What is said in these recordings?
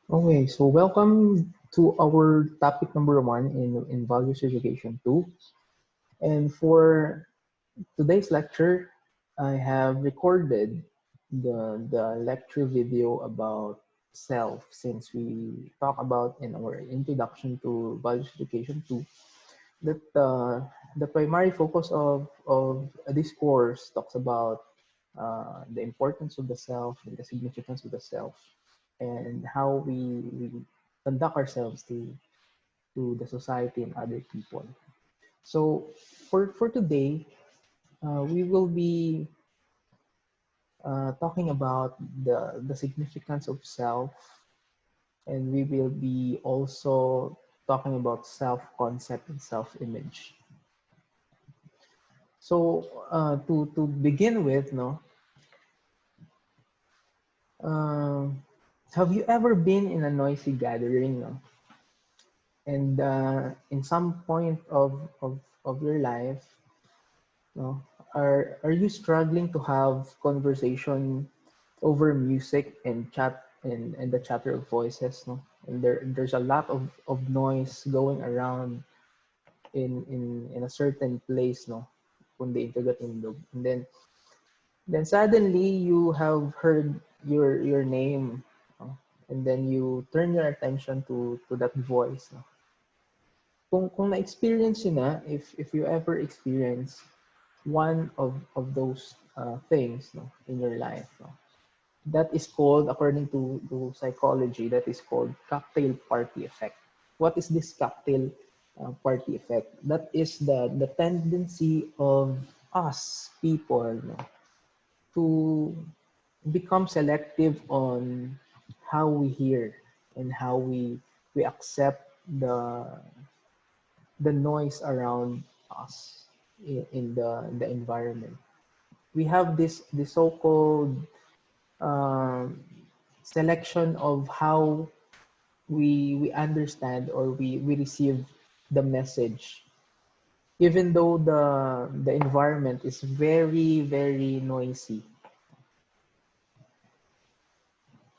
Okay, so welcome to our topic number one in Values Education 2. And for today's lecture, I have recorded the lecture video about self since we talk about in our introduction to Values Education 2 that the primary focus of this course talks about the importance of the self and the significance of the self and how we conduct ourselves to the society and other people. So for today, we will be talking about the significance of self, and we will be also talking about self-concept and self-image. So to begin with, no, uh, have you ever been in a noisy gathering, no? And in some point of your life, no, are you struggling to have conversation over music and chat and the chatter of voices, no? And there's a lot of noise going around in a certain place, no? Kundi intindog. And then suddenly you have heard your name, no? And then you turn your attention to that voice, no? Kung na-experience yun na, if you ever experience one of those things, no, in your life, no, that is called, according to psychology, that is called cocktail party effect. What is this cocktail party effect? That is the tendency of us people, no, to become selective on how we hear and how we accept the noise around us in the environment. We have this so-called um, selection of how we understand or we receive the message, even though the environment is very noisy.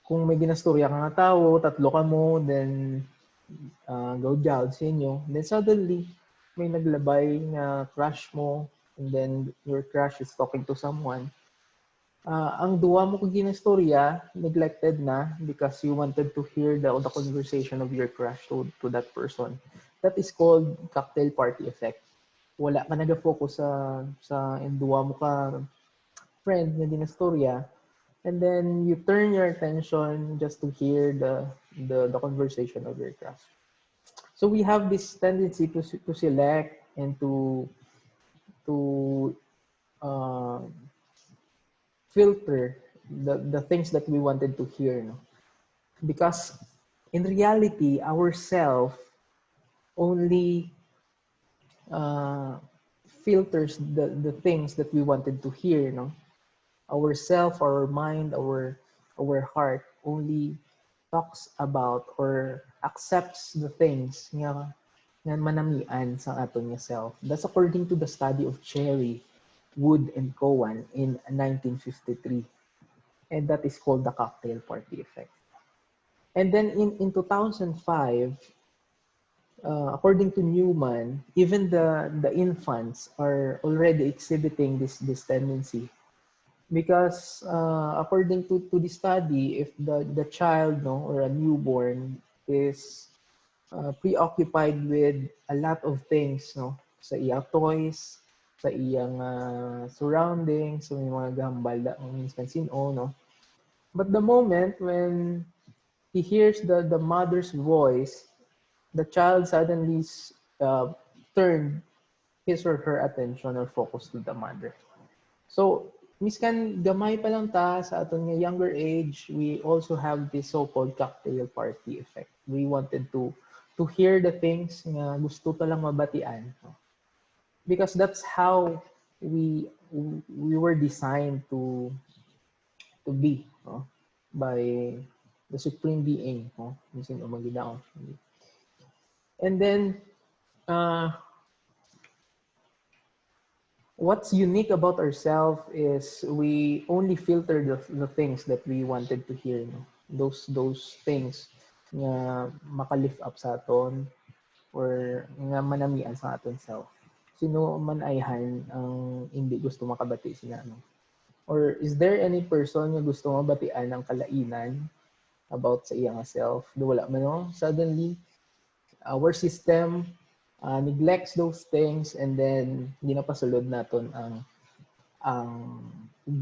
Kung may ginastorya ka nga tao, tatlo ka mo, then gawd-gawd sa inyo, then suddenly may naglabay na crush mo, and then your crush is talking to someone. Ang duwa mo kung ginastorya, neglected na because you wanted to hear the conversation of your crush to that person. That is called cocktail party effect. Wala ka nag-focus sa duwa mo ka friend na ginastorya, and then you turn your attention just to hear the conversation of your crush. So we have this tendency to select and to uh, filter the things that we wanted to hear, no? Because in reality, our self only uh, filters the things that we wanted to hear, no? Our self, our mind, our heart only talks about or accepts the things nga manamian sa aton nga self. That's according to the study of Cherry, Wood, and Cowan in 1953. And that is called the cocktail party effect. And then in 2005, according to Newman, even the infants are already exhibiting this tendency. Because according to the study, if the child, no, or a newborn is preoccupied with a lot of things, no, sa iyang toys, sa iyang surroundings, so may mga gambal da minsan sino, no. But the moment when he hears the mother's voice, the child suddenly uh, turned his or her attention or focus to the mother. So, miskan gamay pa lang ta sa aton nga younger age, we also have this so-called cocktail party effect. We wanted to hear the things nga gusto ta lang mabatian, no? Because that's how we were designed to be, no? By the supreme being, no? Minsan umagida. And then uh, what's unique about ourselves is we only filter the things that we wanted to hear, no? Those things nga maka-lift up sa aton or nga manamian sa aton self. Sino man ayhan ang hindi gusto makabati sila, no? Or is there any person nga gusto mabatian ng kalainan about sa iyang self? Do wala man, no? Suddenly, our system neglects those things and then ginapasulod naton ang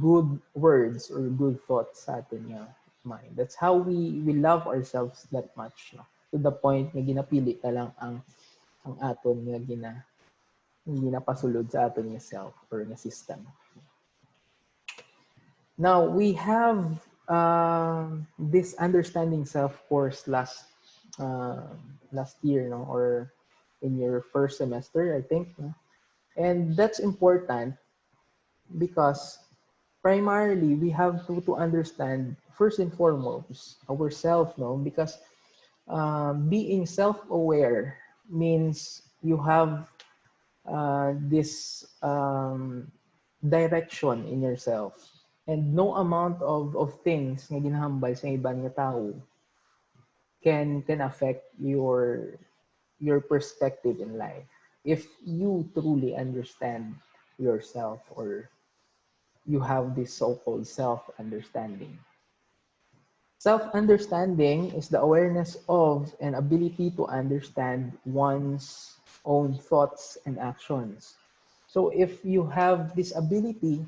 good words or good thoughts sa aton nga mind. That's how we love ourselves that much, no? To the point nga ginapili ta lang ang aton nga ginapasulod sa aton nga self or nga system. Now we have this understanding self course last year, no, or in your first semester, I think, no? And that's important because primarily we have to understand first and foremost ourselves, no, because being self-aware means you have this direction in yourself, and no amount of things nga ginahambal sa ibang nga tao can affect your perspective in life if you truly understand yourself, or you have this so-called self-understanding. Self-understanding is the awareness of and ability to understand one's own thoughts and actions. So if you have this ability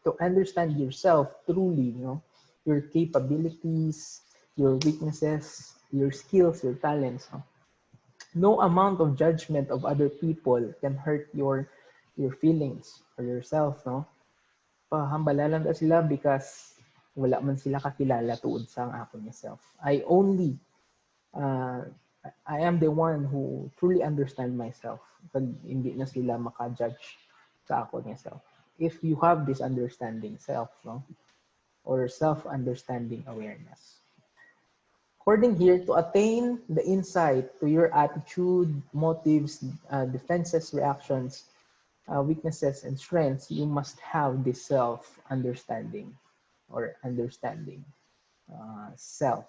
to understand yourself truly, you know, your capabilities, your weaknesses, your skills, your talents, no amount of judgment of other people can hurt your feelings or yourself, no? Pahambala lang ta sila because wala man sila kakilala tuod sa ako myself. Uh, I am the one who truly understand myself. Pag hindi na sila maka-judge sa ako myself. If you have this understanding self, no? Or self-understanding awareness. According here, to attain the insight to your attitude, motives, defenses, reactions, weaknesses, and strengths, you must have this self-understanding or understanding self.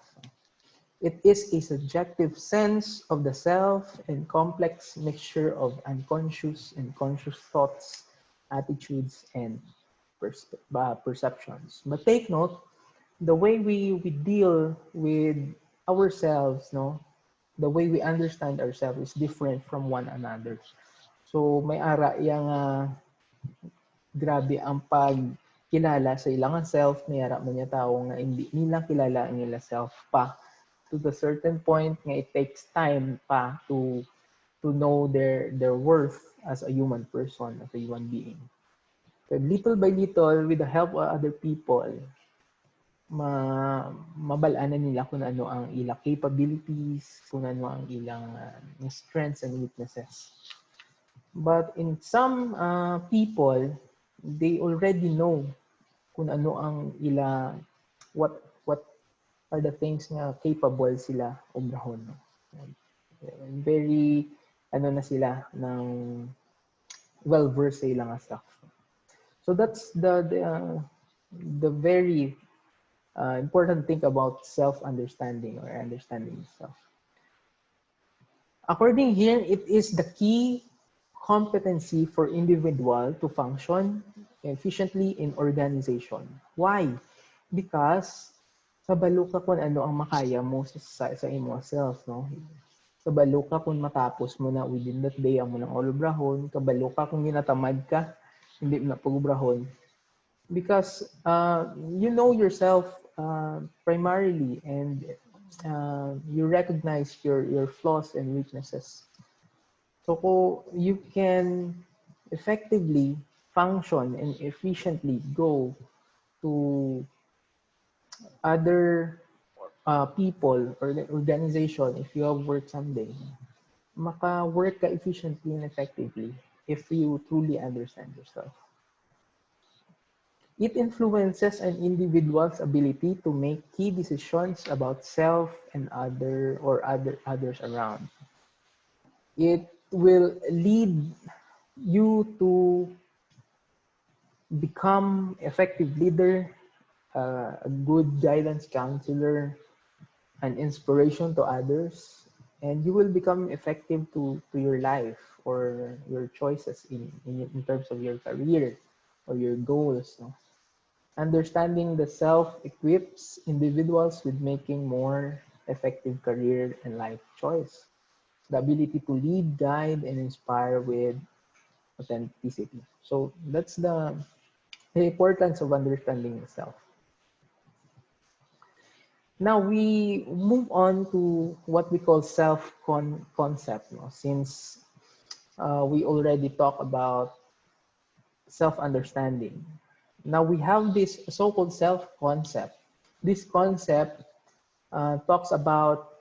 It is a subjective sense of the self and complex mixture of unconscious and conscious thoughts, attitudes, and perceptions. But take note, the way we deal with ourselves, no, the way we understand ourselves is different from one another. So may ara yang grabe ang pagkilala sa ilang self, may ara man niya tao nga hindi nila kilala ang ilang self pa to the certain point nga it takes time pa to know their worth as a human person, as a human being. So little by little, with the help of other people, mabalaan nila kung ano ang ilang capabilities, kung ano ang ilang strengths and weaknesses. But in some people, they already know kung ano ang what are the things nga capable sila obrahon. Very na sila ng well-versed sa ilang stuff. So that's the very important thing about self-understanding or understanding yourself. According here, it is the key competency for individual to function efficiently in organization. Why? Because kabalo ka kung ano ang makaya mo sa imo self, no? Kabalo ka kung matapos mo na within that day ang mo nang olubrahon, kabalo ka kung ginatamad ka, hindi mo na pagubrahon. Because you know yourself primarily, and you recognize your flaws and weaknesses. So you can effectively function and efficiently go to other people or the organization if you have work someday. Maka-work ka efficiently and effectively if you truly understand yourself. It influences an individual's ability to make key decisions about self and others around. It will lead you to become effective leader, a good guidance counselor, an inspiration to others, and you will become effective to your life or your choices in terms of your career or your goals. No? Understanding the self equips individuals with making more effective career and life choice. The ability to lead, guide, and inspire with authenticity. So that's the importance of understanding the self. Now we move on to what we call self-concept. No? Since we already talked about self-understanding. Now we have this so-called self-concept. This concept talks about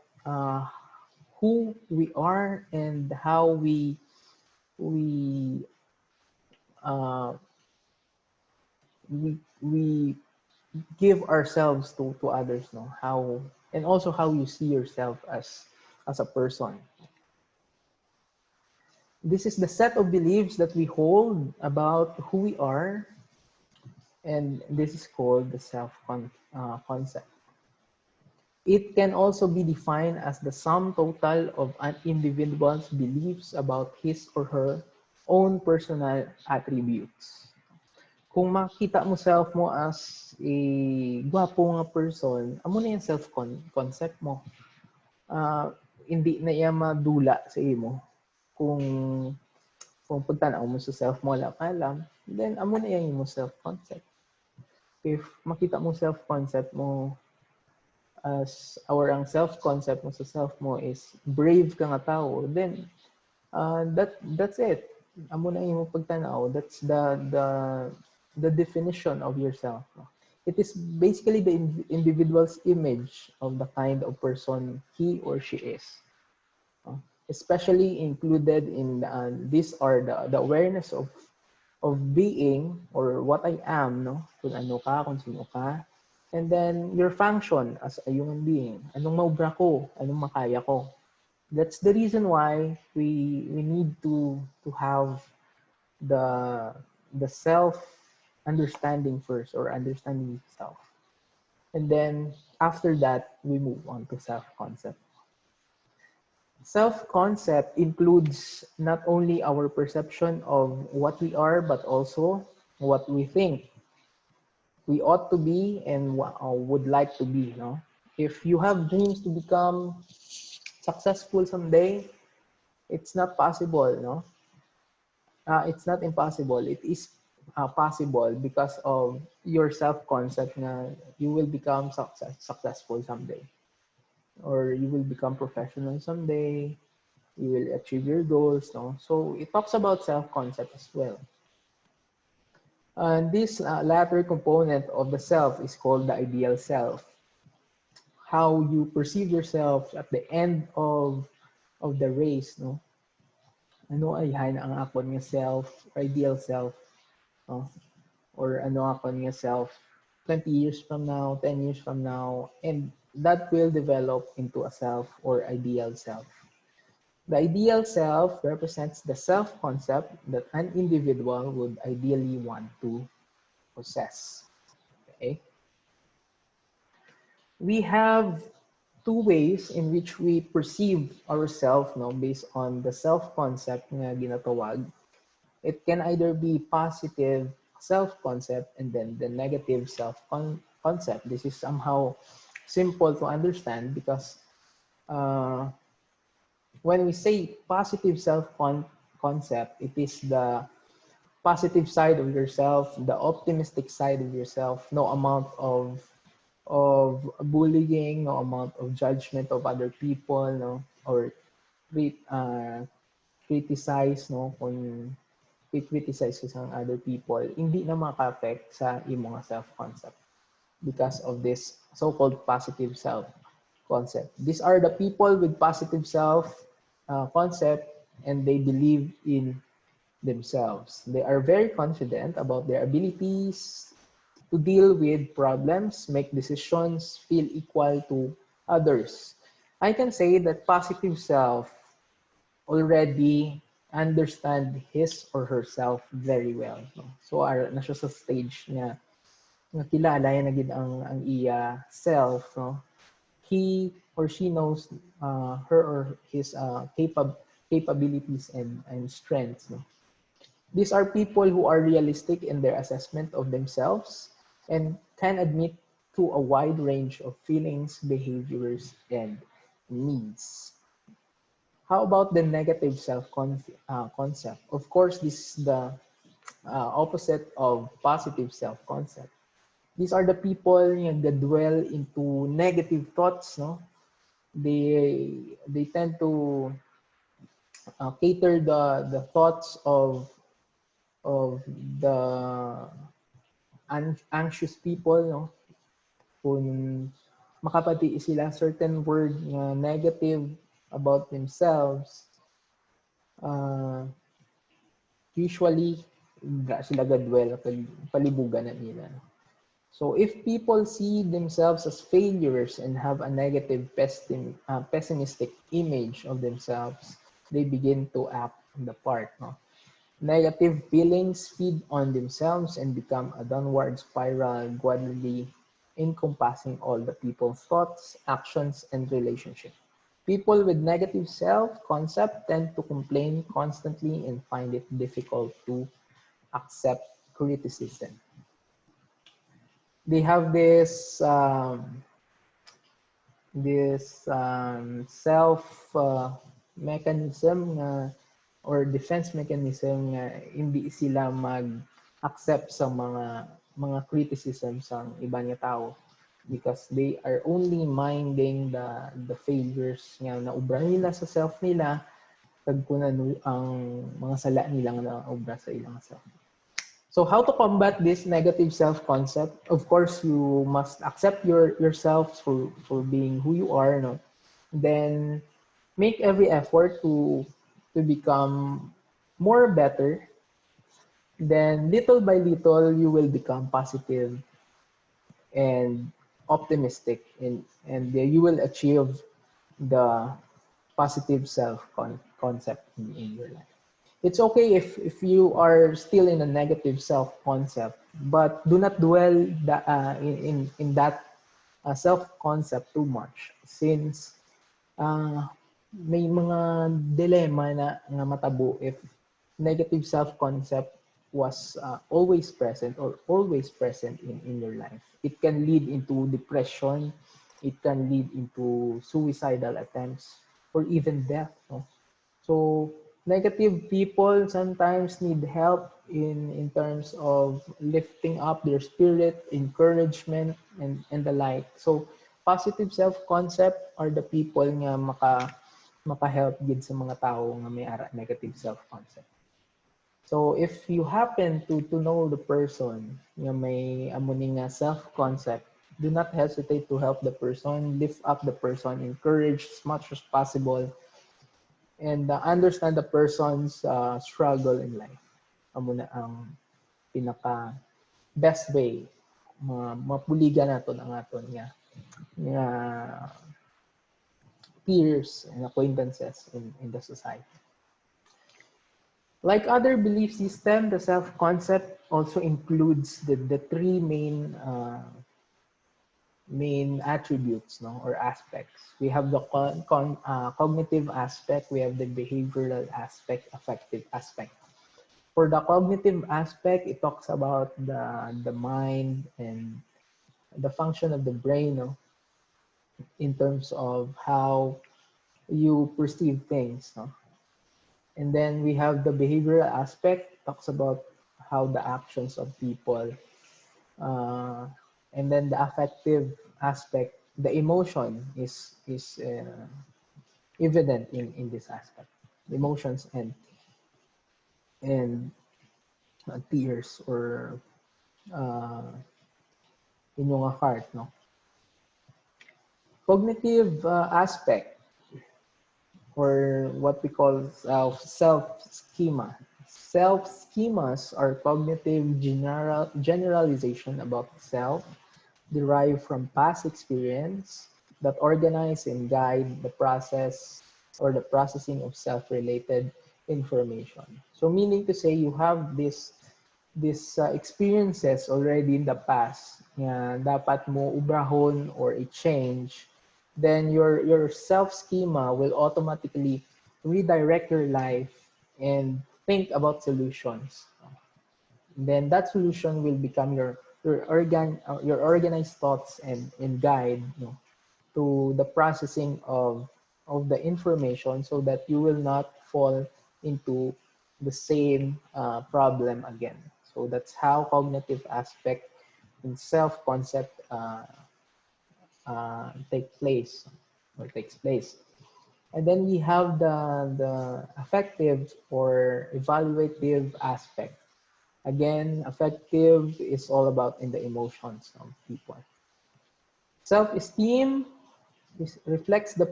who we are and how we uh, we give ourselves to others, no, how, and also how you see yourself as a person. This is the set of beliefs that we hold about who we are, and this is called the concept. It can also be defined as the sum total of an individual's beliefs about his or her own personal attributes. Kung makita mo self mo as a gwapo nga person, amo na yung self-concept mo. Hindi na iya madula sa imo. Kung pagtanaw mo sa self mo, wala ka alam, then amo na yan yung self-concept. If makita mo self-concept mo or ang self-concept mo sa self mo is brave ka nga tao, then that's it. Amo na yung pagtanaw. That's the definition of yourself. It is basically the individual's image of the kind of person he or she is. Especially included in these are the awareness of being or what I am, no? Kung ano ka, kung sino ka. And then your function as a human being. Anong maubra ko? Anong makaya ko? That's the reason why we need to have the self understanding first, or understanding yourself. And then after that, we move on to self-concept. Self-concept includes not only our perception of what we are, but also what we think we ought to be and would like to be. No? If you have dreams to become successful someday, it's not possible. No, it's not impossible. It is possible because of your self-concept na you will become successful someday, or you will become professional someday. You will achieve your goals. No, so it talks about self-concept as well. And this latter component of the self is called the ideal self. How you perceive yourself at the end of the race, no? Ano ay ang akon nga self, ideal self, no? Or ano akon nga self 20 years from now, 10 years from now, and that will develop into a self or ideal self. The ideal self represents the self-concept that an individual would ideally want to possess. Okay? We have two ways in which we perceive ourselves, no, based on the self-concept nga ginatawag. It can either be positive self-concept and then the negative self-concept. This is somehow simple to understand because when we say positive self-concept, it is the positive side of yourself, the optimistic side of yourself, no amount of bullying, no amount of judgment of other people, no, or criticize, no, kung i-criticize sa other people, hindi na maka-affect sa imong self-concept because of this so-called positive self-concept. These are the people with positive self-concept and they believe in themselves. They are very confident about their abilities to deal with problems, make decisions, feel equal to others. I can say that positive self already understand his or herself very well. No? So na siya sa stage niya nga kilala yan na gid ang iya self, no? he or she knows her or his capabilities and strengths. No? These are people who are realistic in their assessment of themselves and can admit to a wide range of feelings, behaviors, and needs. How about the negative self-concept? Of course, this is the opposite of positive self-concept. These are the people that dwell into negative thoughts. No, they tend to cater the thoughts of the anxious people. No, kung makapati sila certain word na negative about themselves, uh, usually sila gadwell palibugan na nila. So if people see themselves as failures and have a negative pessimistic image of themselves, they begin to act on the part. No? Negative feelings feed on themselves and become a downward spiral, gradually encompassing all the people's thoughts, actions, and relationships. People with negative self-concept tend to complain constantly and find it difficult to accept criticism. They have this self mechanism or defense mechanism nga hindi sila mag-accept sa mga criticisms ng iba nga tao because they are only minding the failures nga naubra nila sa self nila kag kunan ang mga sala nilang naubra sa ilang self. So how to combat this negative self-concept? Of course, you must accept yourself for being who you are. No? Then make every effort to become more better. Then little by little, you will become positive and optimistic, and you will achieve the positive self-concept in your life. It's okay if you are still in a negative self-concept, but do not dwell in that self-concept too much since may mga dilemma nga matabo if negative self-concept was always present or always present in your life. It can lead into depression, it can lead into suicidal attempts, or even death. No? So negative people sometimes need help in terms of lifting up their spirit, encouragement, and the like. So positive self-concept are the people nga maka-help gid sa mga tao nga may negative self-concept. So if you happen to know the person nga may amo ni nga self-concept, do not hesitate to help the person, lift up the person, encourage as much as possible, and understand the person's struggle in life. Amo na ang pinaka best way mapuligan naton ang aton nga peers and acquaintances in the society. Like other belief system, the self-concept also includes the three main attributes, no, or aspects. We have the cognitive aspect, we have the behavioral aspect, affective aspect. For the cognitive aspect, it talks about the mind and the function of the brain, no, in terms of how you perceive things. No? And then we have the behavioral aspect, talks about how the actions of people. And then the affective aspect, the emotion is evident in this aspect. Emotions and tears or in yung heart, no? Cognitive aspect, or what we call self-schema. Self-schemas are cognitive generalization about self derived from past experience that organize and guide the process or the processing of self-related information. So meaning to say you have these experiences already in the past nga dapat mo ubrahon or i-change then your self schema will automatically redirect your life and think about solutions. Then that solution will become your organized thoughts and guide, to the processing of the information, so that you will not fall into the same problem again. So that's how cognitive aspect and self concept takes place. And then we have the affective or evaluative aspect. Again, affective is all about in the emotions of people. Self-esteem reflects the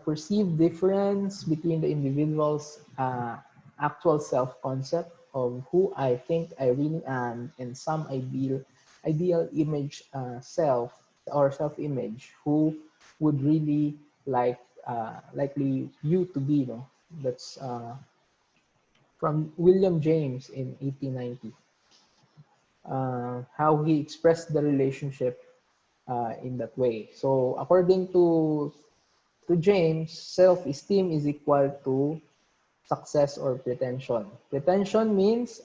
perceived difference between the individual's actual self-concept of who I think I really am and some ideal image self or self-image who would really likely you to be. That's from William James in 1890. How he expressed the relationship in that way. So according to James, self-esteem is equal to success or pretension. Pretension means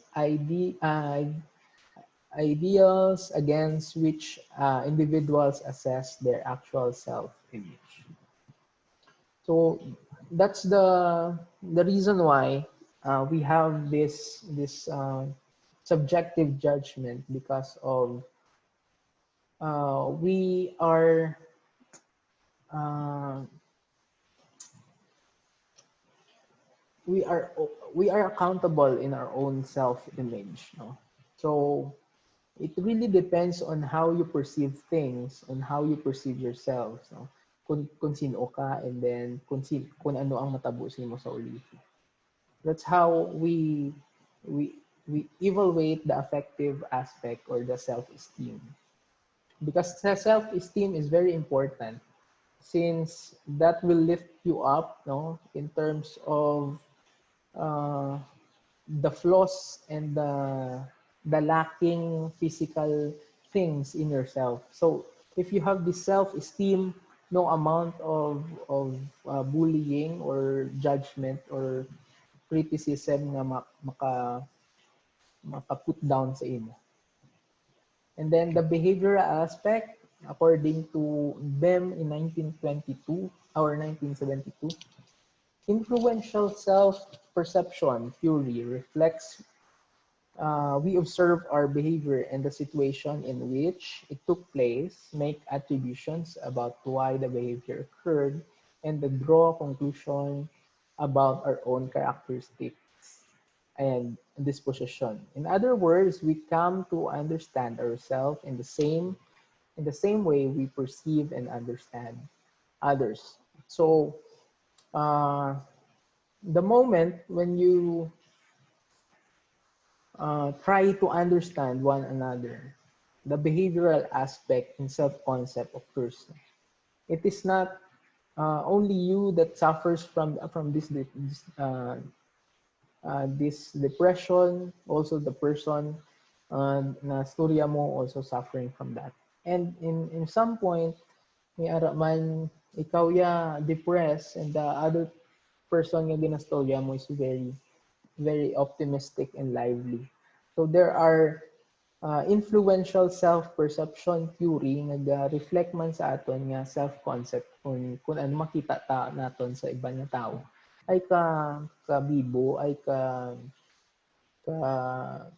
ideals against which individuals assess their actual self-image. So that's the reason why we have this subjective judgment, because of we are uh, we are we are accountable in our own self-image. So it really depends on how you perceive things, on how you perceive yourself. Kung sino ka, and then kung ano ang matabusin mo sa ulitin. That's how we evaluate the affective aspect or the self-esteem. Because self-esteem is very important, since that will lift you up, in terms of uh, the flaws and the lacking physical things in yourself. So if you have this self-esteem, no amount of bullying or judgment or criticism na maka put down sa imo. And then the behavioral aspect, according to Bem in 1922 or 1972, influential self-perception theory reflects we observe our behavior and the situation in which it took place, make attributions about why the behavior occurred, and then draw a conclusion about our own characteristics and disposition. In other words, we come to understand ourselves in the same way we perceive and understand others. So, the moment when you try to understand one another, the behavioral aspect and self-concept occurs. It is not only you that suffers from this depression. Also, the person na storya mo also suffering from that. And in some point, may ara man ikaw ya depressed, and the other person nga ginastorya mo is very very optimistic and lively. So there are influential self-perception theory nag-reflect man sa aton nga self-concept kung ano makita naton sa iba nga tao ay ka bibo, ay ka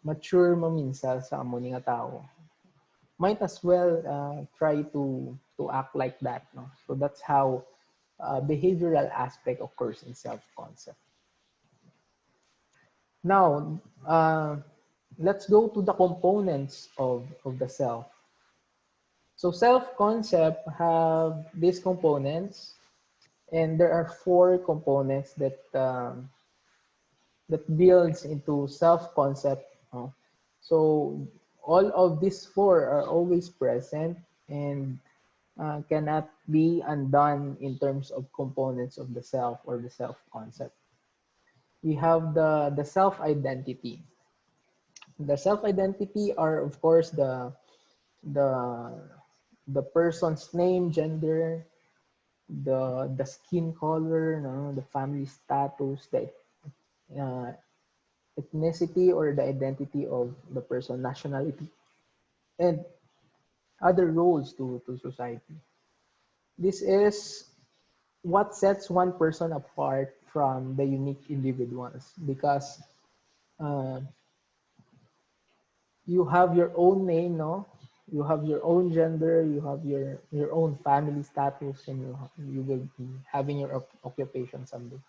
mature maminsa sa amo ni nga tao. Might as well try to act like that, no? So that's how behavioral aspect occurs in self-concept. Now, let's go to the components of the self. So self-concept have these components, and there are four components that builds into self-concept. So all of these four are always present and cannot be undone in terms of components of the self or the self-concept. We have the self-identity. The self-identity are, of course, the the person's name, gender, the skin color, no, the family status, the uh, ethnicity or the identity of the person, nationality, and other roles to society. This is what sets one person apart from the unique individuals because uh, you have your own name, no? You have your own gender, you have your own family status, and you will be having your occupation someday.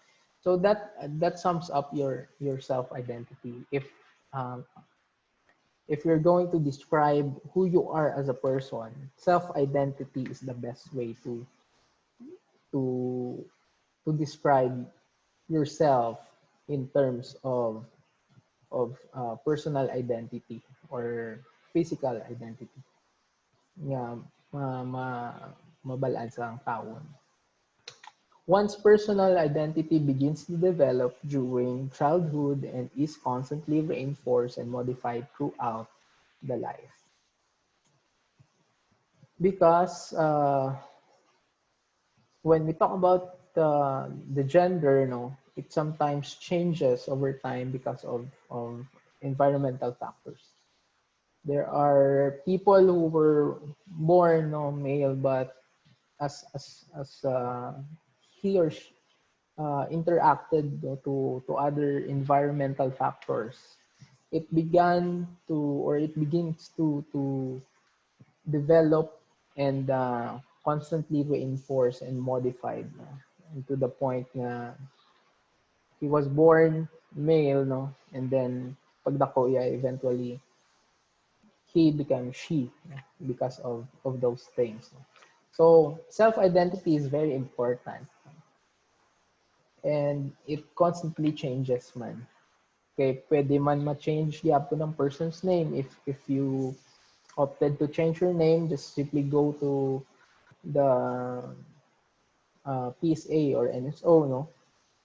So that sums up your self identity. Um, if you're going to describe who you are as a person, self identity is the best way to to describe yourself in terms of personal identity or physical identity. Nga mabalansa ang tao. One's personal identity begins to develop during childhood and is constantly reinforced and modified throughout the life. Because when we talk about the gender, no, it sometimes changes over time because of environmental factors. There are people who were born no male, but as he or she interacted to other environmental factors, it began to or it begins to develop and constantly reinforced and modified no? And to the point na he was born male, no, and then pagdako yeah, eventually he became she no? Because of those things. No? So self-identity is very important and it constantly changes man. Okay, pwede man ma-change yapon ng person's name if you opted to change your name, just simply go to the PSA or NSO, no?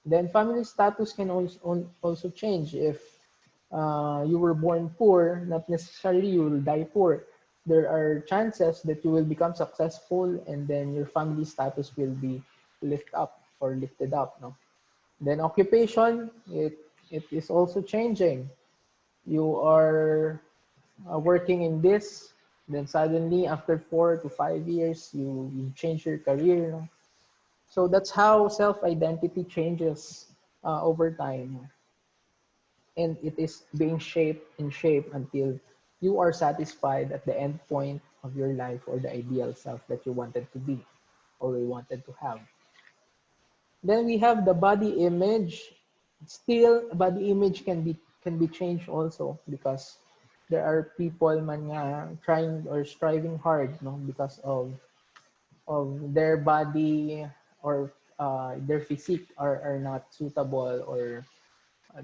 Then family status can also change if you were born poor, not necessarily you will die poor. There are chances that you will become successful and then your family status will be lifted up, no? Then occupation, it is also changing. You are working in this, then suddenly after 4 to 5 years, you change your career. No? So that's how self-identity changes over time. And it is being shaped until you are satisfied at the end point of your life or the ideal self that you wanted to be or you wanted to have. Then we have the body image. Still, body image can be changed also because there are people man nga trying or striving hard, no, because of their body or their physique are not suitable or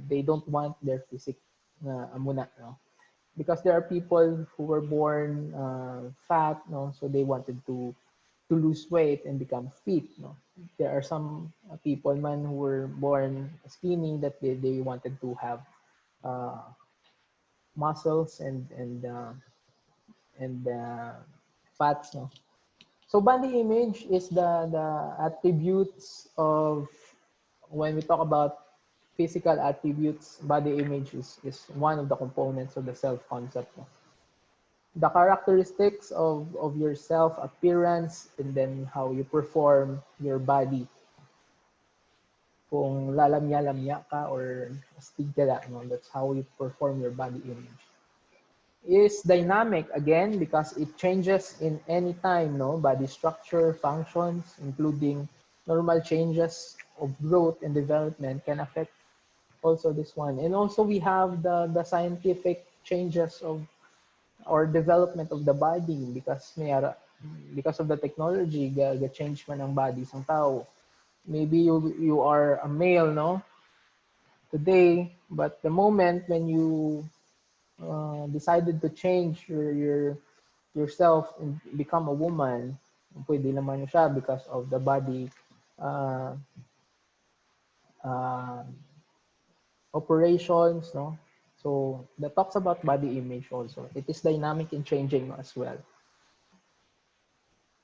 they don't want their physique na amuna, no? Because there are people who were born fat, no, so they wanted to lose weight and become fit, no. There are some people man who were born skinny that they wanted to have uh, muscles and fats, no. So body image is the attributes of when we talk about physical attributes, body image is one of the components of the self-concept. No? The characteristics of your self appearance and then how you perform your body. Kung lalamya-lamya ka or astig ka lang, no? That's how you perform your body image. Is dynamic again because it changes in any time, no? Body structure, functions, including normal changes of growth and development can affect also this one. And also we have the scientific changes of or development of the body because of the technology the change man ang body ng tao. Maybe you are a male, no, today, but the moment when you decided to change yourself and become a woman, pwede naman siya because of the body uh, uh, operations, no? So that talks about body image also. It is dynamic and changing as well.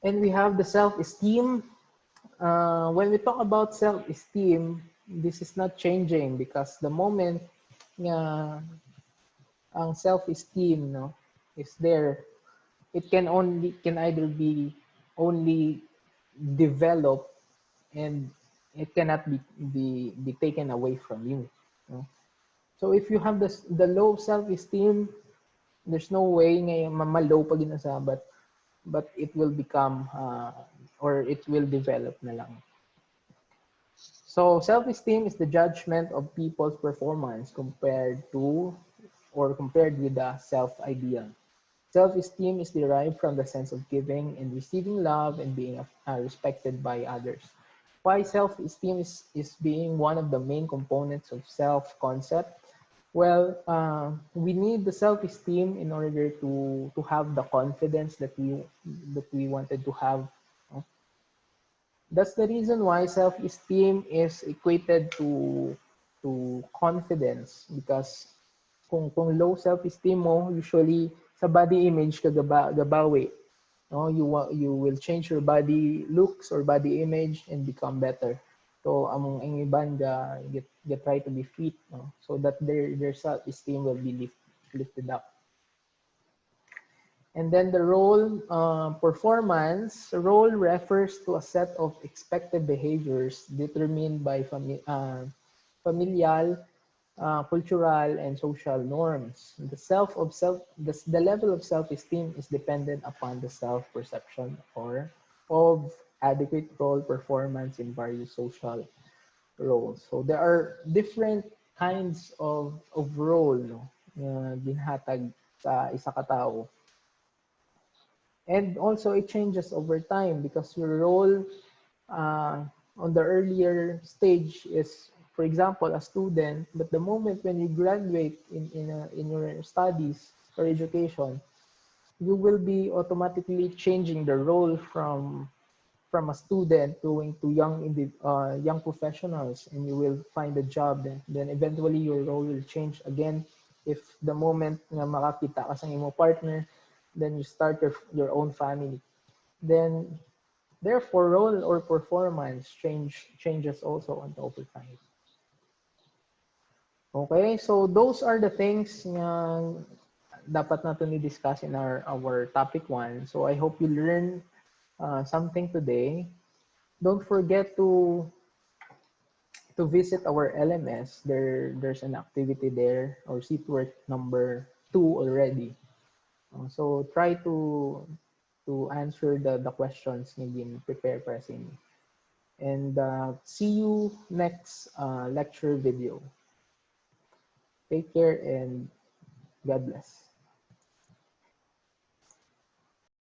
And we have the self-esteem. when we talk about self-esteem, this is not changing because the moment nga ang self-esteem no is there, it can either be only developed and it cannot be taken away from you. No? So if you have the low self-esteem, there's no way nga mamalow pag inasa, but it will become or it will develop na lang. So self-esteem is the judgment of people's performance compared with the self-idea. Self-esteem is derived from the sense of giving and receiving love and being respected by others. Why self-esteem is being one of the main components of self-concept? Well, we need the self-esteem in order to have the confidence that we wanted to have. That's the reason why self-esteem is equated to confidence because kung low self-esteem mo, usually sa body image ka gabawi. No, you will change your body looks or body image and become better. So among ang iban get try to be fit, no, so that their self-esteem will be lifted up. And then the role performance. Role refers to a set of expected behaviors determined by familial, cultural, and social norms. The level of self-esteem is dependent upon the self-perception or of adequate role performance in various social roles. So there are different kinds of role no, na ginhatag sa isa ka tao. And also it changes over time because your role on the earlier stage is, for example, a student, but the moment when you graduate in your studies or education, you will be automatically changing the role from a student going to young professionals, and you will find a job. Then eventually your role will change again. If the moment nga makakita ka sa imo partner, then you start your own family. Then therefore role or performance changes also on over time. Okay, so those are the things nga dapat natin i-discuss in our topic 1. So I hope you learn something today. Don't forget to visit our LMS. There's an activity there or seatwork number 2 already. So try to answer the questions na prepare para sa inyo. And see you next lecture video. Take care and God bless.